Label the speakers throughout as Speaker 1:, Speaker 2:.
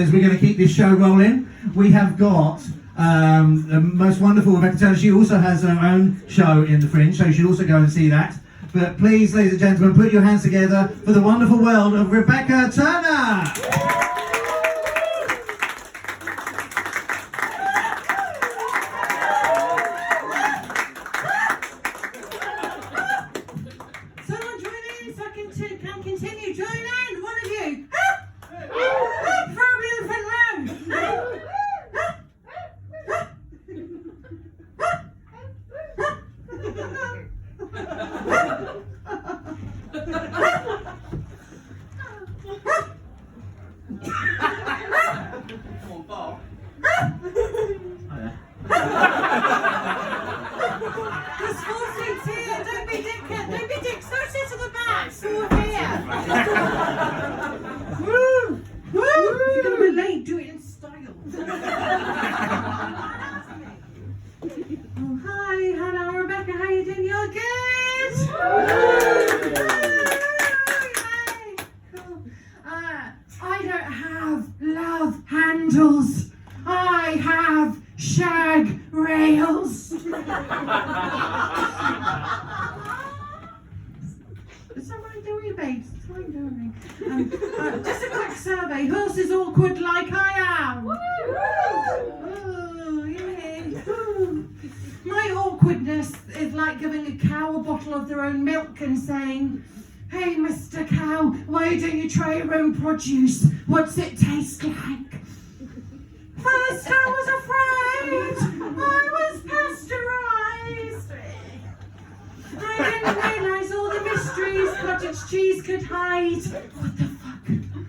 Speaker 1: As we're going to keep this show rolling, we have got the most wonderful Rebecca Turner. She also has her own show in the Fringe, so you should also go and see that. But please, ladies and gentlemen, put your hands together for the wonderful world of Rebecca Turner.
Speaker 2: Someone join in so I can continue. Join in, one of you. For a different round.
Speaker 3: Come on, Bob.
Speaker 2: There's 4 seats here. Don't be dicks. Don't be dicks. Don't sit to the back. 4 here. Woo! Woo! If you're going to be late, do it in style. Oh, hi, hello, Rebecca. How you doing? You're good? Yay. Cool. I don't have love handles. I have shag rails. Is that right, doing, babes? It's fine, doing. Just a quick survey. Who's as awkward like I am? Oh, yeah. Ooh. My awkwardness is like giving a cow a bottle of their own milk and saying, "Hey, Mr. Cow, why don't you try your own produce? What's it taste like?" First I was afraid. I was pasteurised. I didn't realise all the mysteries cottage cheese could hide. What the fuck?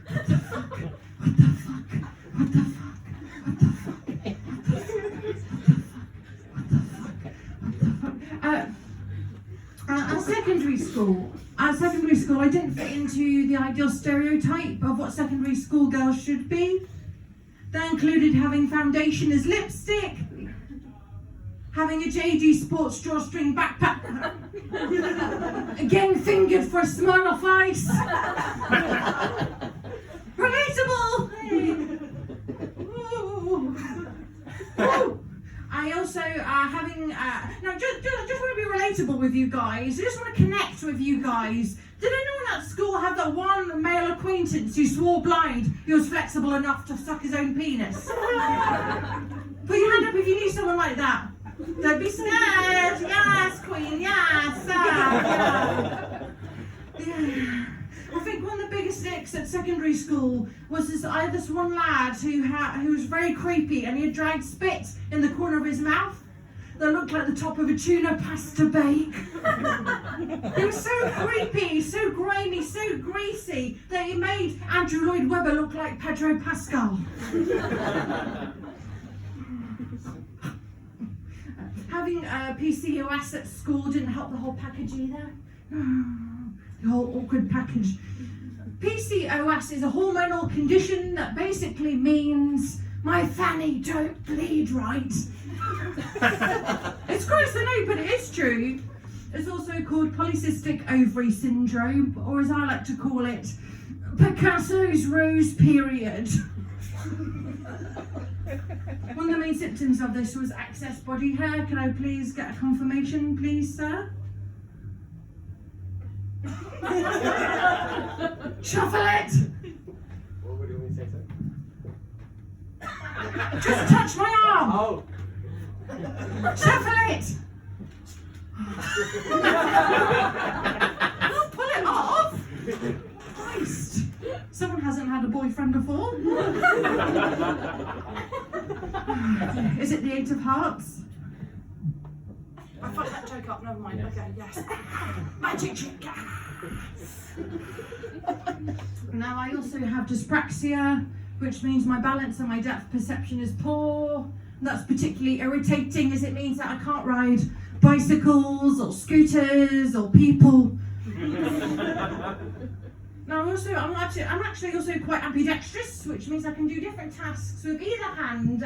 Speaker 2: What the fuck? What the fuck? What the fuck? What the fuck? What the fuck? What the fuck? At secondary school, I didn't fit into the ideal stereotype of what secondary school girls should be. That included having foundation as lipstick, having a JD Sports drawstring backpack, again fingered for a Smirnoff Ice. Relatable! Hey. Ooh. Ooh. I also just want to be relatable with you guys. I just want to connect with you guys. Did anyone at school have that one male acquaintance who swore blind he was flexible enough to suck his own penis? Put your hand up if you knew someone like that. Don't be scared. Yes, queen. Yes. Yeah. I think one of the biggest nicks at secondary school was I had this one lad who was very creepy, and he had dried spit in the corner of his mouth that looked like the top of a tuna pasta bake. It was so creepy, so grimy, so greasy that it made Andrew Lloyd Webber look like Pedro Pascal. Having PCOS at school didn't help the whole package either. The whole awkward package. PCOS is a hormonal condition that basically means my fanny don't bleed right. It's gross, I know, but it is true. It's also called polycystic ovary syndrome, or as I like to call it, Picasso's rose period. One of the main symptoms of this was excess body hair. Can I please get a confirmation, please, sir? Shuffle it!
Speaker 3: What would you want me to say, sir?
Speaker 2: Just touch my arm!
Speaker 3: Oh!
Speaker 2: Shuffle it! I'll pull it off! Christ! Someone hasn't had a boyfriend before. Is it the 8 of Hearts? I fucked that joke up, never mind. Yes. Okay, yes. Magic trick! Now I also have dyspraxia, which means my balance and my depth perception is poor. That's particularly irritating as it means that I can't ride bicycles or scooters or people. Now I'm actually also quite ambidextrous, which means I can do different tasks with either hand,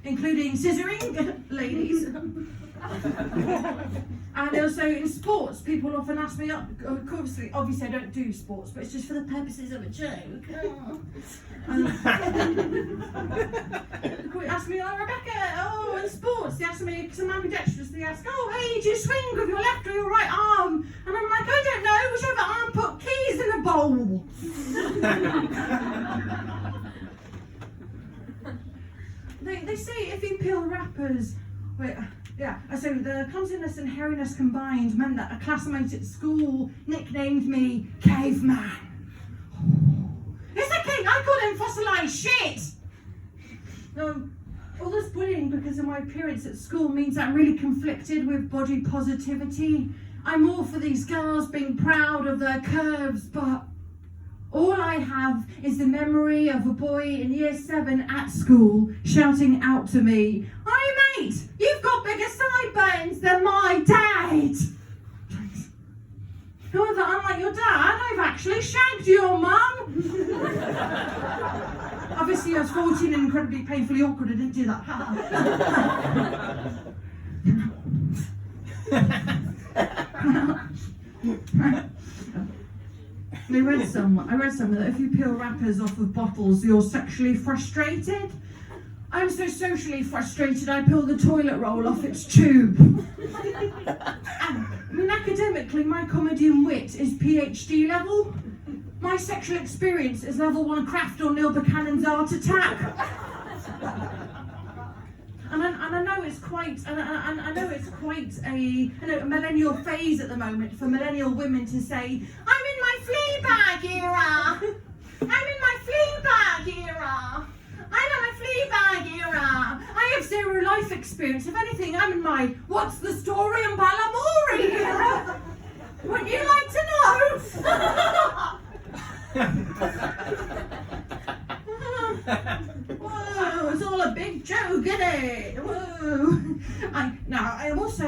Speaker 2: including scissoring, ladies. And also in sports, people often ask me, obviously I don't do sports, but it's just for the purposes of a joke. They ask me, oh Rebecca, in sports, they ask me, because I'm ambidextrous, they ask, oh hey, do you swing with your left or your right arm? And I'm like, I don't know, whichever arm put keys in a bowl. They say if you peel wrappers, so the clumsiness and hairiness combined meant that a classmate at school nicknamed me Caveman. It's okay, I call him fossilised shit! All this bullying because of my appearance at school means I'm really conflicted with body positivity. I'm all for these girls being proud of their curves, but all I have is the memory of a boy in year 7 at school shouting out to me, "Hey mate, you've got bigger sideburns than my dad!" However, unlike your dad, I've actually shagged your mum. Obviously I was 14 and incredibly painfully awkward, I didn't do that. I read somewhere that if you peel wrappers off of bottles, you're sexually frustrated. I'm so socially frustrated, I peel the toilet roll off its tube. Academically, my comedy and wit is PhD level. My sexual experience is level 1 Kraft or Neil Buchanan's Art Attack. And I know it's quite a millennial phase at the moment for millennial women to say, I'm in my Fleabag era. I'm in my Fleabag era. I'm in my Fleabag era. I have zero life experience. If anything, I'm in my what's the story and Balamori era. Would you like to know? Whoa, it's all a big joke, isn't it? Whoa. I'm also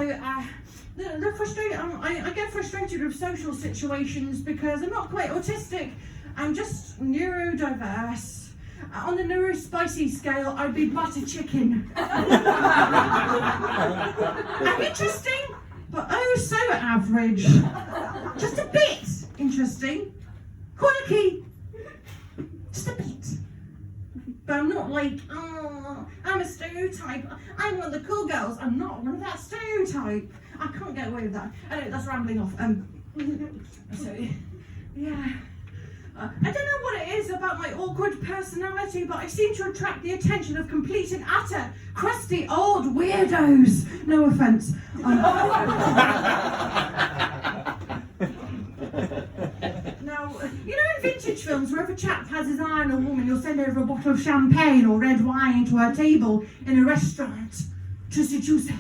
Speaker 2: frustrated. I get frustrated with social situations because I'm not quite autistic. I'm just neurodiverse. On the neurospicy scale, I'd be butter chicken. I'm interesting, but oh so average. Just a bit interesting. Quirky. Just a bit. But I'm not like, oh, I'm a stereotype. I'm one of the cool girls. I'm not one of that stereotype. I can't get away with that. Anyway, that's rambling off. So, yeah. I don't know what it is about my awkward personality, but I seem to attract the attention of complete and utter crusty old weirdos. No offence. Now, you know in vintage films where if a chap has his eye on a woman, he'll send over a bottle of champagne or red wine to her table in a restaurant to seduce her.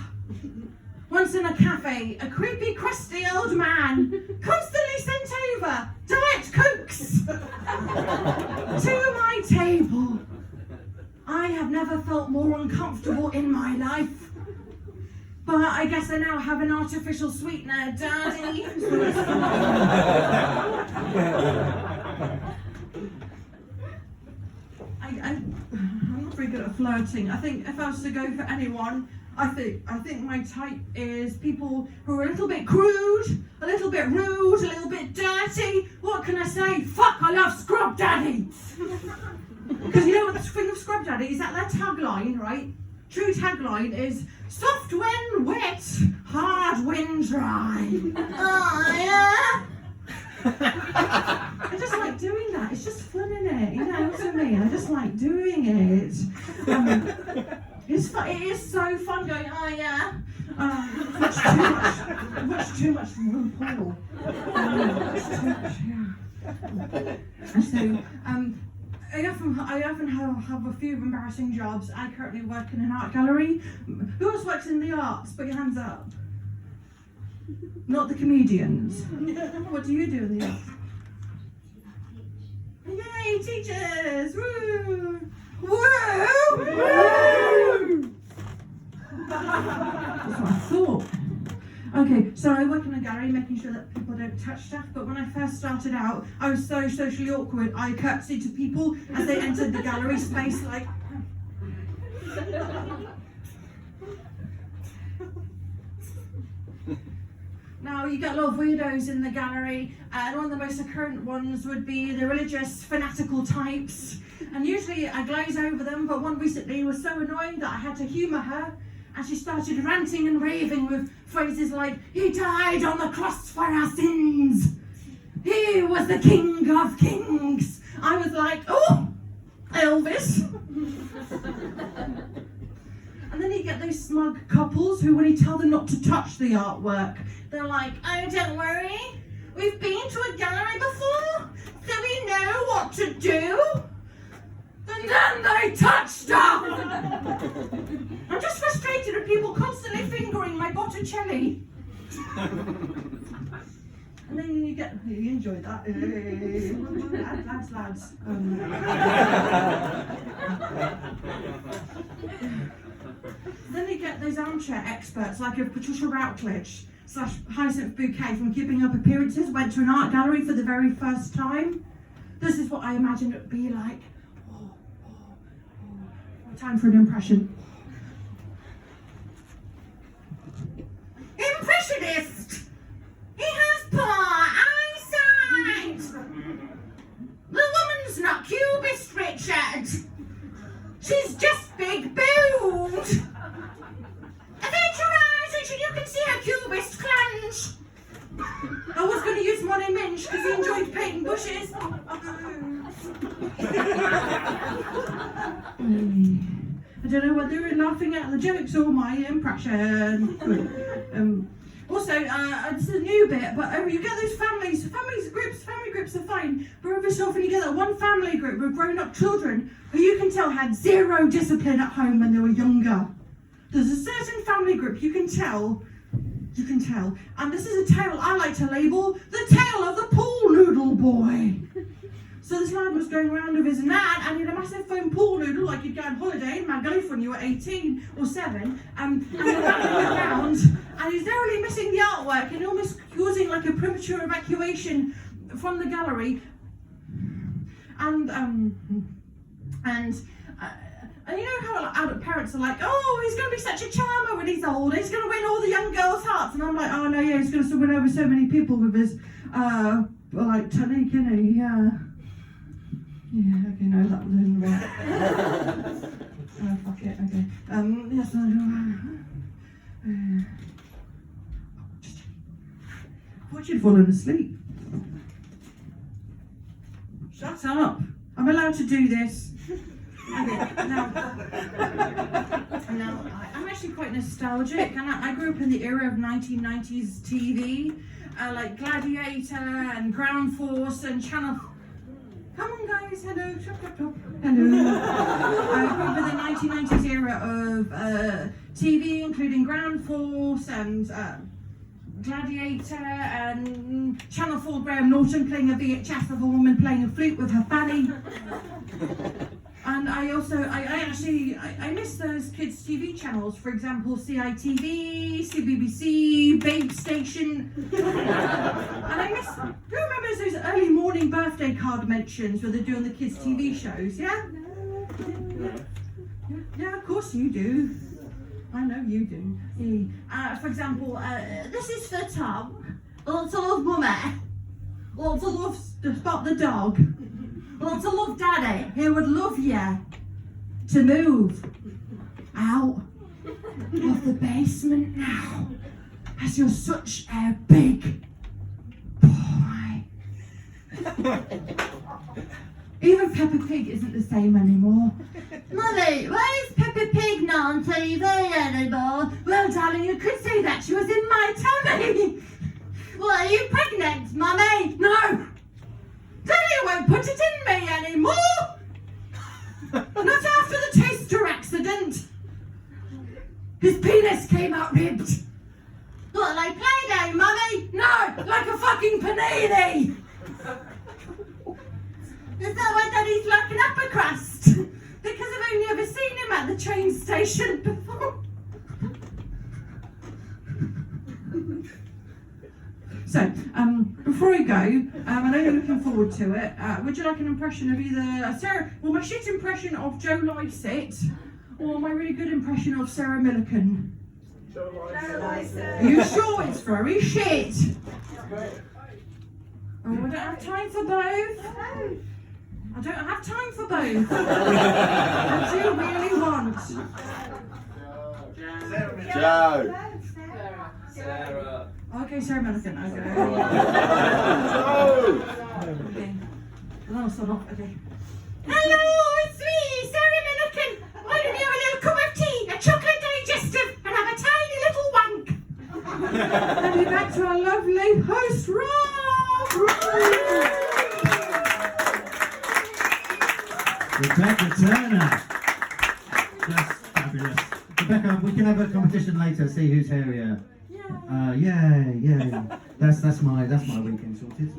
Speaker 2: Once in a cafe, a creepy, crusty old man constantly sent over Diet Cokes to my table. I have never felt more uncomfortable in my life. But I guess I now have an artificial sweetener, Daddy. I'm not very good at flirting. I think if I was to go for anyone, I think my type is people who are a little bit crude, a little bit rude, a little bit dirty. What can I say? Fuck, I love Scrub Daddy. Because you know what the thing of Scrub Daddy is that their tagline, right? True tagline is soft when wet, hard when dry. Oh yeah. I just like doing that. It's just fun, innit? You know what I mean? I just like doing it. It's fun. It is so fun going, oh yeah. Watch too much RuPaul. Watch too much, yeah. And so, I often have a few embarrassing jobs. I currently work in an art gallery. Who else works in the arts? Put your hands up. Not the comedians. What do you do in the arts? Yay, teachers! Woo! Woo! Woo! That's what I thought. Okay, so So I work in a gallery making sure that people don't touch stuff, but when I first started out, I was so socially awkward, I curtsied to people as they entered the gallery space, like... Now, you get a lot of weirdos in the gallery, and one of the most recurrent ones would be the religious, fanatical types. And usually I glaze over them, but one recently was so annoying that I had to humour her, and she started ranting and raving with phrases like, "He died on the cross for our sins. He was the King of Kings." I was like, "Oh, Elvis." And then you get those smug couples who, when you tell them not to touch the artwork, they're like, "Oh, don't worry, we've been to a gallery before, so we know what to do." And then they touch stuff! I'm just frustrated with people constantly fingering my Botticelli. And then you get, you enjoyed that. Lads. Then you get those armchair experts like if Patricia Routledge / Hyacinth Bouquet from Keeping Up Appearances went to an art gallery for the very first time. This is what I imagine it would be like. Time for an impression. Impressionist! He has poor eyesight! The woman's not cubist, Richard! She's just big boned! Avert your eyes, Richard, you can see her cubist clench! I was going to use Monet Minch because he enjoyed painting bushes. I don't know whether you're laughing at the jokes or my impression. Also, it's a new bit, but you get those family groups are fine, but every so often you get that one family group with grown-up children who you can tell had zero discipline at home when they were younger. There's a certain family group you can tell, and this is a tale I like to label the tale of the pool noodle boy. So this lad was going around with his nan, and he had a massive foam pool noodle like you'd go on holiday in Magaluf when you were 18 or 7, and he was around, and he's narrowly missing the artwork and almost causing like a premature evacuation from the gallery. And you know how adult parents are like, "Oh, he's going to be such a charmer when he's old. He's going to win all the young girls' hearts." And I'm like, "Oh no, yeah, he's going to win over so many people with his like technique, isn't he? Yeah." Yeah, okay, no, that was in the right. Oh, fuck it, okay. Yes, I thought you'd fallen asleep. Shut up. I'm allowed to do this. Okay, now I'm actually quite nostalgic, and I grew up in the era of 1990s TV, like Gladiator and Ground Force and Channel... Come on guys, hello, chop chop chop, hello. I grew up in the 1990s era of TV, including Ground Force and Gladiator and Channel 4 Graham Norton playing a VHS of a woman playing a flute with her fanny. And I also, I miss those kids' TV channels, for example, CITV, CBBC, Babe Station. And I miss, who remembers those early morning birthday card mentions where they're doing the kids' TV shows, yeah? Yeah, of course you do. I know you do. For example, this is for Tom. Lots of love, Mummy. Lots of love, Spot the dog. Lots of love, Daddy. He would love you to move out of the basement now, as you're such a big boy. Even Peppa Pig isn't the same anymore. Mummy, why is Peppa Pig not on TV anymore? Well, darling, you could say that. She was in my tummy. Well, are you pregnant, Mummy? No. Daddy won't put it in me anymore. Not after the taster accident. His penis came out ribbed. What, like Play-Doh, Mummy? No, like a fucking panini. Is that why Daddy's like an upper crust? Because I've only ever seen him at the train station before. So, before I go, I know you're looking forward to it. Would you like an impression of either Sarah, well, my shit impression of Joe Lycett, or my really good impression of Sarah Milliken? Are you sure it's very shit? Oh, I don't have time for both. I don't have time for both. I do really want.
Speaker 3: Joe.
Speaker 2: Okay, Sarah Milliken. Okay. Okay. I'll start off. Okay. Hello, it's me, Sarah Milliken. Why don't you have a little cup of tea, a chocolate digestive, and have a tiny little wank? And we're back to our lovely host, Rob.
Speaker 1: Rebecca Turner. Just fabulous. Rebecca, we can have a competition later, see who's hairier. Yeah. That's my weekend sorted.